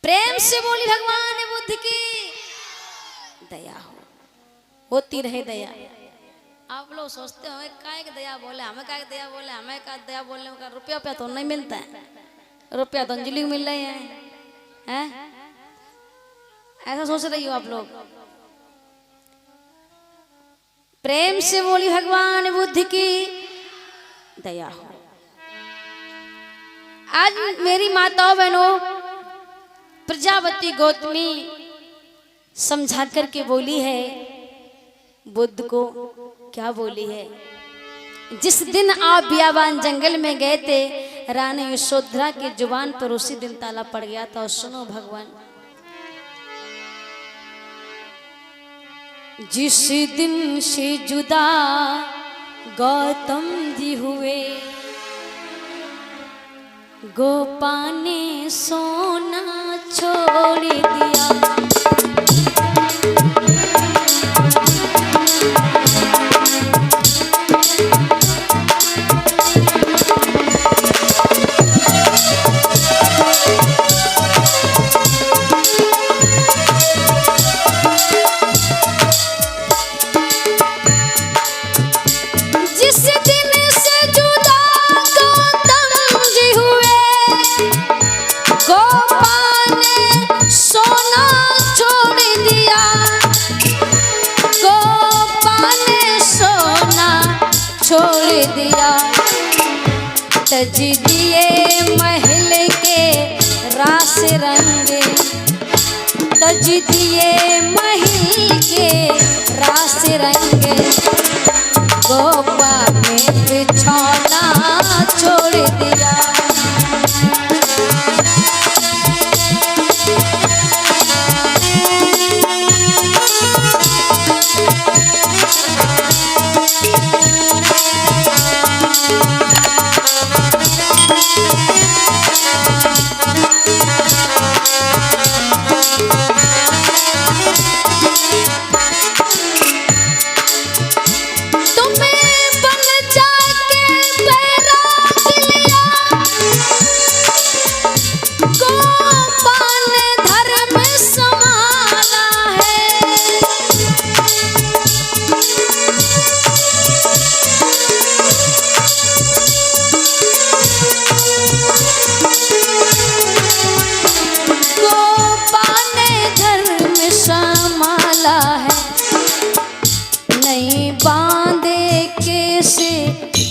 प्रेम से बोली भगवान बुद्ध की दया होती रहे दया। आप लोग सोचते हो काय की दया बोले, हमें काय दया बोले, हमें का दया बोलने का रुपया रुपया तो नहीं मिलता है, रुपया तो अंजलि मिल रहे हैं। ऐसा सोच रही हो आप लोग। प्रेम से बोली भगवान बुद्ध की दया हो। आज मेरी माताओं बहनों प्रजापति गौतमी समझा करके बोली है बुद्ध को। क्या बोली है? जिस दिन आप बियाबान जंगल में गए थे रानी यशोधरा की जुबान पर उसी दिन ताला पड़ गया था। और सुनो भगवान, जिस दिन से जुदा गौतम जी हुए गोपा ने सोना छोड़ दिया। तज दिए महल के रास रंगे, तज दिए महल के रास रंगे, गोपा ने बिछौना छोड़ दिया।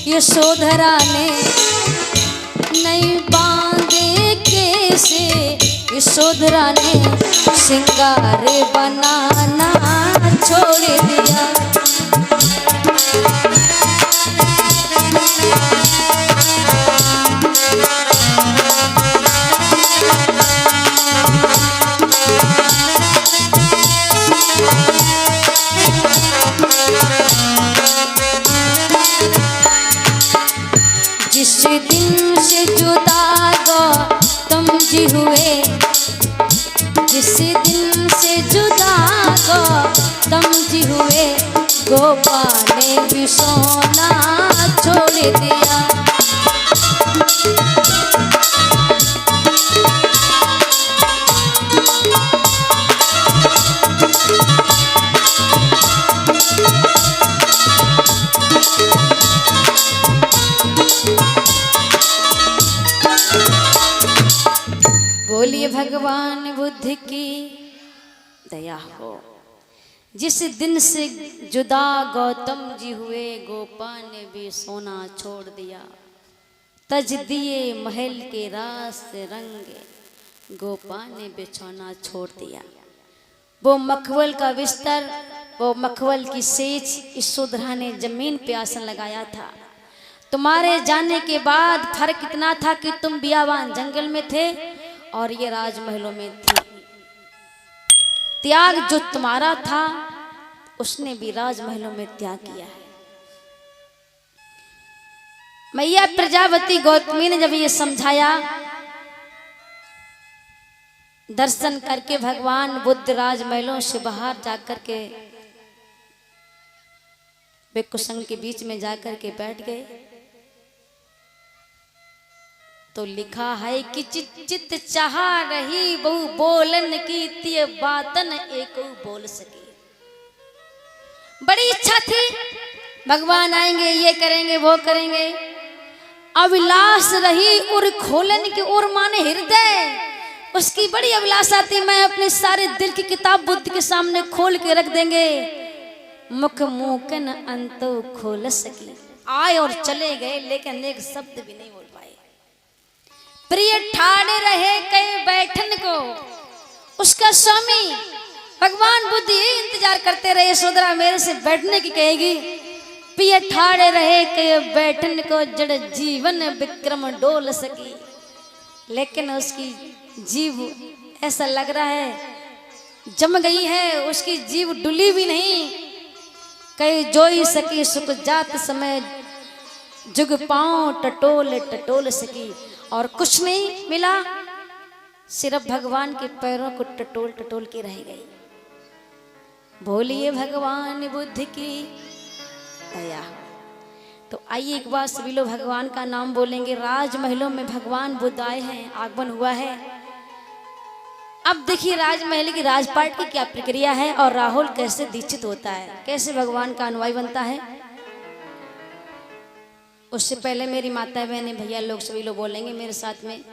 यशोधरा ने नहीं बांधे कैसे, यशोधरा ने सिंगार बनाना छोड़ दिया। जिस दिन से जुदा गौतम जी हुए, जिस दिन से जुदा गौतम जी हुए, गोपा ने भी सोना छोड़ दिया। बोलिए भगवान बुद्ध की दया हो। जिस दिन से जुदा गौतम जी हुए गोपा ने भी सोना छोड़ दिया। तज दिए महल के रास रंगे, गोपा ने बिछौना छोड़ दिया। वो मखमल का बिस्तर, वो मखमल की सेज यशोधरा ने जमीन पे आसन लगाया था। तुम्हारे जाने के बाद फर्क इतना था कि तुम बियाबान जंगल में थे और ये राजमहलों में थी। त्याग जो तुम्हारा था उसने भी राजमहलों में त्याग किया है। मैया प्रजापति गौतमी ने जब ये समझाया, दर्शन करके भगवान बुद्ध राजमहलों से बाहर जाकर के भिक्षु संघ के बीच में जाकर के बैठ गए। तो लिखा है कि चित चित चाह रही बहु बोलन की तिय बातन एको बोल सके। बड़ी इच्छा थी भगवान आएंगे, ये करेंगे वो करेंगे, अभिलाष रही और खोलन की ओर माने हृदय, उसकी बड़ी अभिलाषा थी मैं अपने सारे दिल की किताब बुद्ध के सामने खोल के रख देंगे। मुख मुकन अंत खोल सकी, आए और चले गए लेकिन एक शब्द भी नहीं बोल पाए। प्रिय ठाड़े रहे कई बैठन को, उसका स्वामी भगवान बुद्ध ये इंतजार करते रहे यशोधरा मेरे से बैठने की कहेगी। प्रिय ठाड़े रहे कई बैठन को, जड़ जीवन विक्रम डोल सकी, लेकिन उसकी जीव ऐसा लग रहा है जम गई है, उसकी जीव डुली भी नहीं। कई जोई सकी सुख जात समय, जुग पांव टटोल टटोल सकी, और कुछ नहीं मिला, सिर्फ भगवान के पैरों को टटोल टटोल के रह गई। बोलिए भगवान बुद्ध की दया। तो आइए एक बार सभी लोग भगवान का नाम बोलेंगे। राजमहलों में भगवान बुद्ध आए हैं, आगमन हुआ है। अब देखिए राजमहल की राजपाट की क्या प्रक्रिया है और राहुल कैसे दीक्षित होता है, कैसे भगवान का अनुयायी बनता है। उससे पहले मेरी माता बहनें भैया लोग सभी लोग बोलेंगे मेरे साथ में।